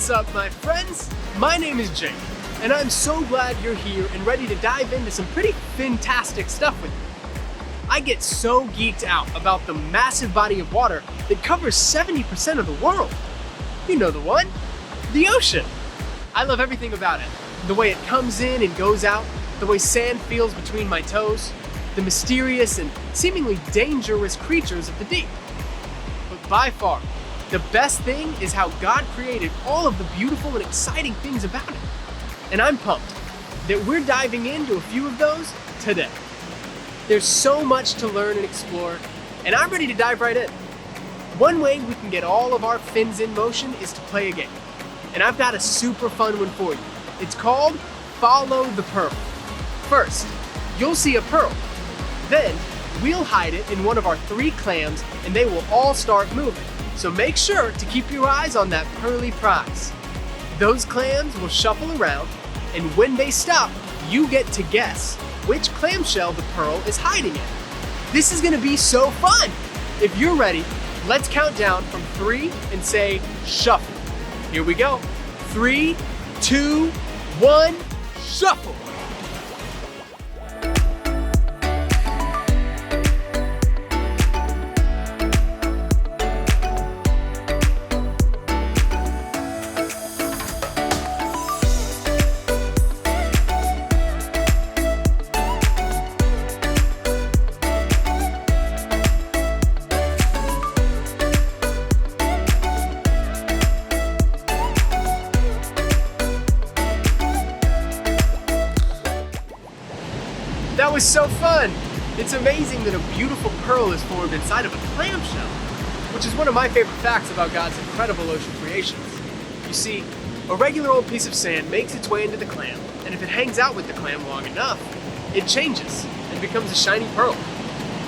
What's up, my friends? My name is Jake, and I'm so glad you're here and ready to dive into some pretty fantastic stuff with me. I get so geeked out about the massive body of water that covers 70% of the world. You know the one, the ocean. I love everything about it. The way it comes in and goes out, the way sand feels between my toes, the mysterious and seemingly dangerous creatures of the deep. But by far, the best thing is how God created all of the beautiful and exciting things about it. And I'm pumped that we're diving into a few of those today. There's so much to learn and explore, and I'm ready to dive right in. One way we can get all of our fins in motion is to play a game. And I've got a super fun one for you. It's called Follow the Pearl. First, you'll see a pearl. Then, we'll hide it in one of our 3 clams and they will all start moving. So make sure to keep your eyes on that pearly prize. Those clams will shuffle around, and when they stop, you get to guess which clamshell the pearl is hiding in. This is gonna be so fun! If you're ready, let's count down from 3 and say shuffle. Here we go. 3, 2, 1, shuffle! That was so fun! It's amazing that a beautiful pearl is formed inside of a clamshell, which is one of my favorite facts about God's incredible ocean creations. You see, a regular old piece of sand makes its way into the clam, and if it hangs out with the clam long enough, it changes and becomes a shiny pearl.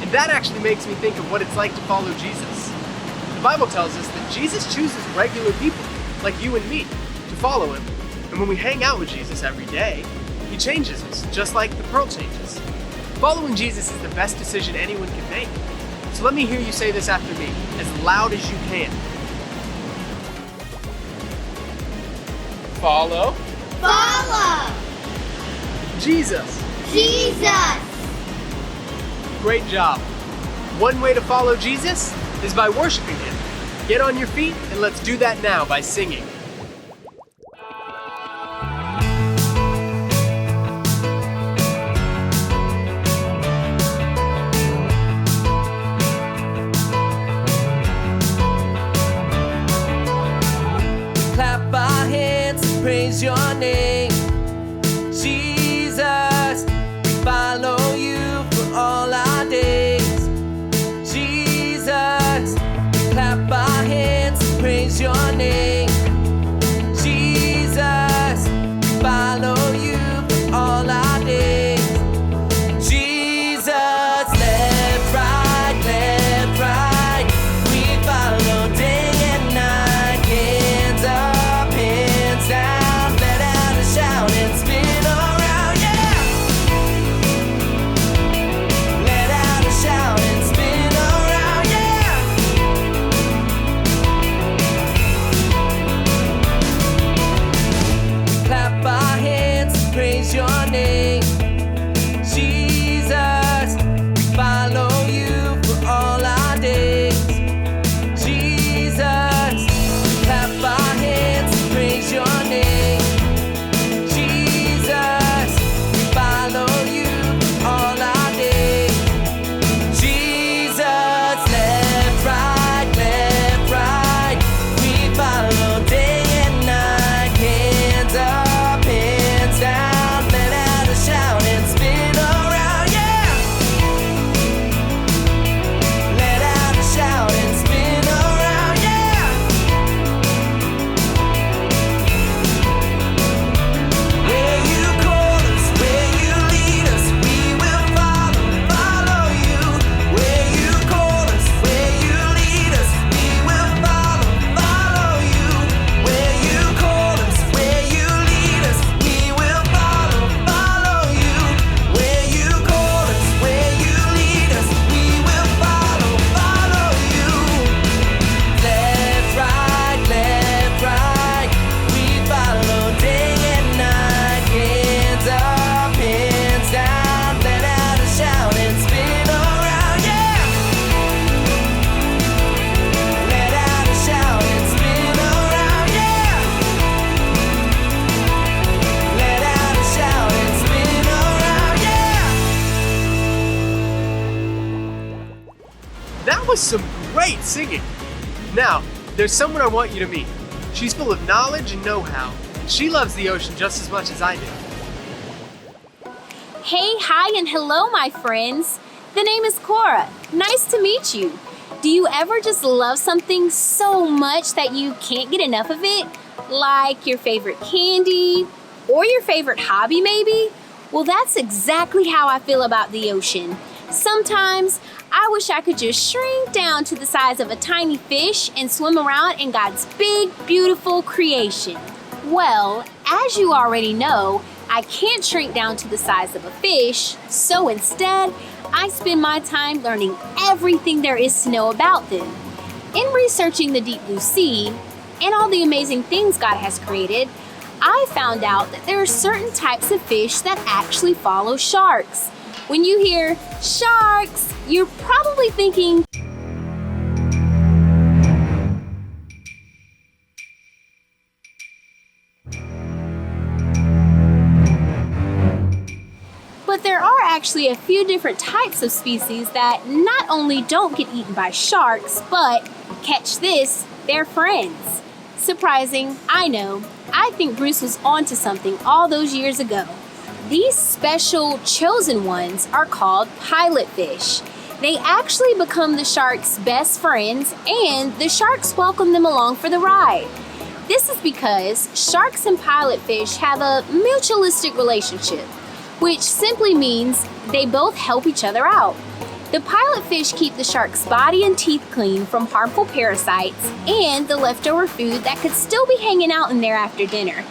And that actually makes me think of what it's like to follow Jesus. The Bible tells us that Jesus chooses regular people, like you and me, to follow him, and when we hang out with Jesus every day, he changes us, just like the pearl changes. Following Jesus is the best decision anyone can make. So let me hear you say this after me, as loud as you can. Follow. Follow! Jesus. Jesus! Great job. One way to follow Jesus is by worshiping him. Get on your feet and let's do that now by singing. Praise your name, Jesus. We follow you for all our days, Jesus. We clap our hands and praise your name, That was some great singing. Now, there's someone I want you to meet. She's full of knowledge and know-how, and she loves the ocean just as much as I do. Hey, hi, and hello, my friends. The name is Cora. Nice to meet you. Do you ever just love something so much that you can't get enough of it? Like your favorite candy or your favorite hobby, maybe? Well, that's exactly how I feel about the ocean. Sometimes I wish I could just shrink down to the size of a tiny fish and swim around in God's big, beautiful creation. Well, as you already know, I can't shrink down to the size of a fish, so instead, I spend my time learning everything there is to know about them. In researching the deep blue sea and all the amazing things God has created, I found out that there are certain types of fish that actually follow sharks. When you hear sharks, you're probably thinking, but there are actually a few different types of species that not only don't get eaten by sharks, but, catch this, they're friends. Surprising, I know. I think Bruce was onto something all those years ago. These special chosen ones are called pilot fish. They actually become the shark's best friends, and the sharks welcome them along for the ride. This is because sharks and pilot fish have a mutualistic relationship, which simply means they both help each other out. The pilot fish keep the shark's body and teeth clean from harmful parasites and the leftover food that could still be hanging out in there after dinner.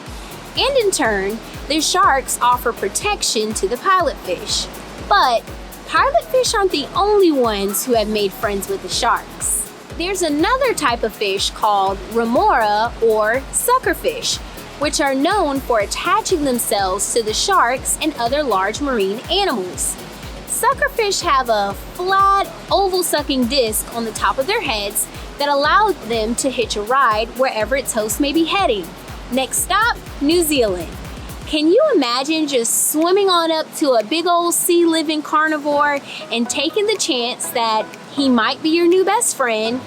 And in turn, the sharks offer protection to the pilot fish. But pilot fish aren't the only ones who have made friends with the sharks. There's another type of fish called remora or suckerfish, which are known for attaching themselves to the sharks and other large marine animals. Suckerfish have a flat, oval-sucking disc on the top of their heads that allows them to hitch a ride wherever its host may be heading. Next stop, New Zealand. Can you imagine just swimming on up to a big old sea-living carnivore and taking the chance that he might be your new best friend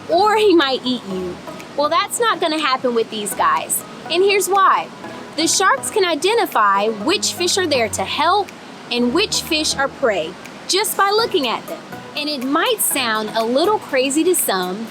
or he might eat you? Well, that's not going to happen with these guys. And here's why. The sharks can identify which fish are there to help and which fish are prey just by looking at them. And it might sound a little crazy to some,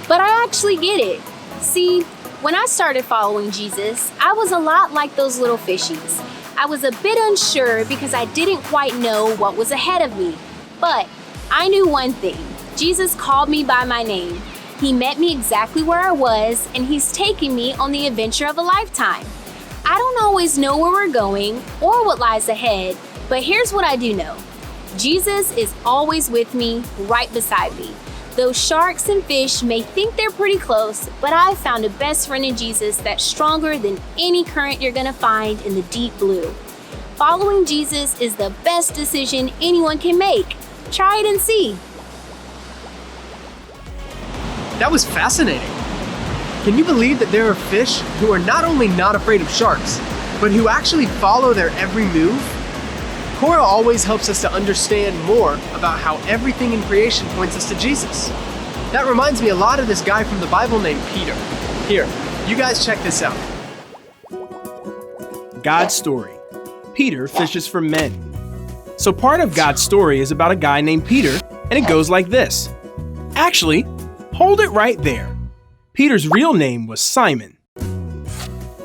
but I actually get it. See, when I started following Jesus, I was a lot like those little fishies. I was a bit unsure because I didn't quite know what was ahead of me. But I knew one thing. Jesus called me by my name. He met me exactly where I was, and he's taking me on the adventure of a lifetime. I don't always know where we're going or what lies ahead, but here's what I do know. Jesus is always with me, right beside me. Those sharks and fish may think they're pretty close, but I've found a best friend in Jesus that's stronger than any current you're gonna find in the deep blue. Following Jesus is the best decision anyone can make. Try it and see. That was fascinating. Can you believe that there are fish who are not only not afraid of sharks, but who actually follow their every move? Cora always helps us to understand more about how everything in creation points us to Jesus. That reminds me a lot of this guy from the Bible named Peter. Here, you guys check this out. God's story. Peter fishes for men. So part of God's story is about a guy named Peter, and it goes like this. Actually, hold it right there. Peter's real name was Simon.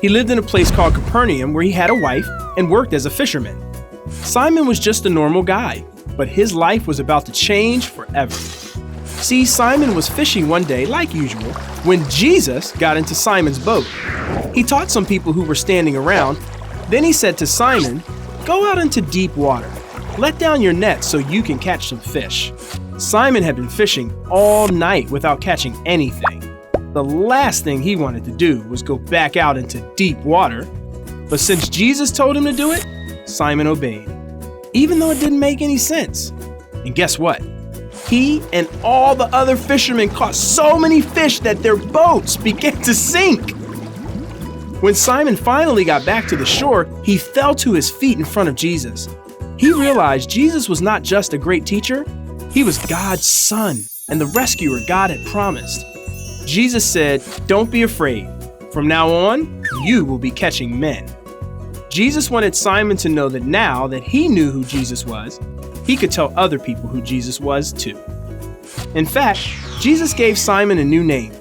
He lived in a place called Capernaum where he had a wife and worked as a fisherman. Simon was just a normal guy, but his life was about to change forever. See, Simon was fishing one day like usual when Jesus got into Simon's boat. He taught some people who were standing around. Then he said to Simon, "Go out into deep water. Let down your net so you can catch some fish." Simon had been fishing all night without catching anything. The last thing he wanted to do was go back out into deep water. But since Jesus told him to do it, Simon obeyed, even though it didn't make any sense. And guess what? He and all the other fishermen caught so many fish that their boats began to sink. When Simon finally got back to the shore, he fell to his feet in front of Jesus. He realized Jesus was not just a great teacher, he was God's son, and the rescuer God had promised. Jesus said, "Don't be afraid. From now on, you will be catching men." Jesus wanted Simon to know that now that he knew who Jesus was, he could tell other people who Jesus was too. In fact, Jesus gave Simon a new name,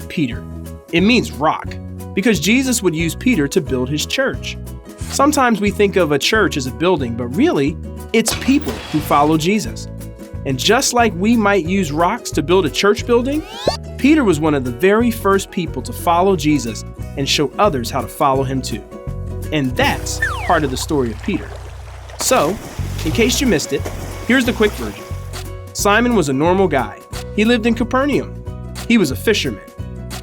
Peter. It means rock, because Jesus would use Peter to build his church. Sometimes we think of a church as a building, but really, it's people who follow Jesus. And just like we might use rocks to build a church building, Peter was one of the very first people to follow Jesus and show others how to follow him too. And that's part of the story of Peter. So, in case you missed it, here's the quick version. Simon was a normal guy. He lived in Capernaum. He was a fisherman.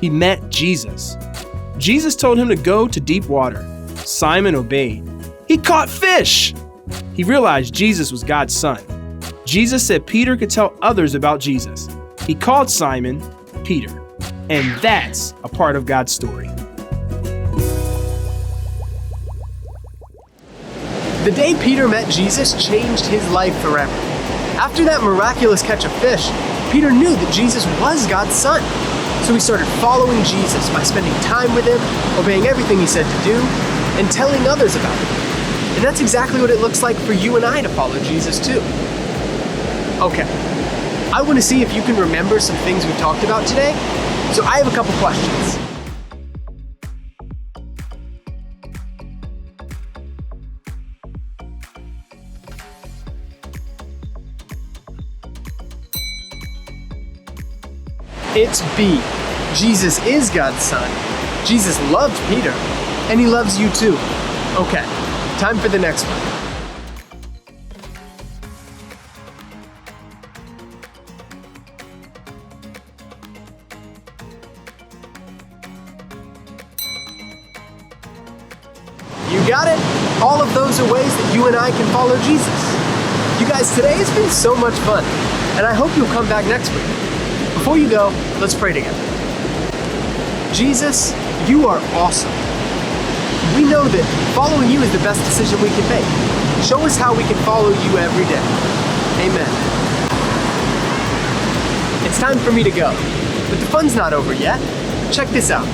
He met Jesus. Jesus told him to go to deep water. Simon obeyed. He caught fish. He realized Jesus was God's son. Jesus said Peter could tell others about Jesus. He called Simon Peter. And that's a part of God's story. The day Peter met Jesus changed his life forever. After that miraculous catch of fish, Peter knew that Jesus was God's son. So he started following Jesus by spending time with him, obeying everything he said to do, and telling others about him. And that's exactly what it looks like for you and I to follow Jesus too. Okay, I want to see if you can remember some things we've talked about today, so I have a couple questions. It's B. Jesus is God's son. Jesus loved Peter, and he loves you too. Okay, time for the next one. You got it! All of those are ways that you and I can follow Jesus. You guys, today has been so much fun, and I hope you'll come back next week. Before you go, let's pray together. Jesus, you are awesome. We know that following you is the best decision we can make. Show us how we can follow you every day. Amen. It's time for me to go, but the fun's not over yet. Check this out.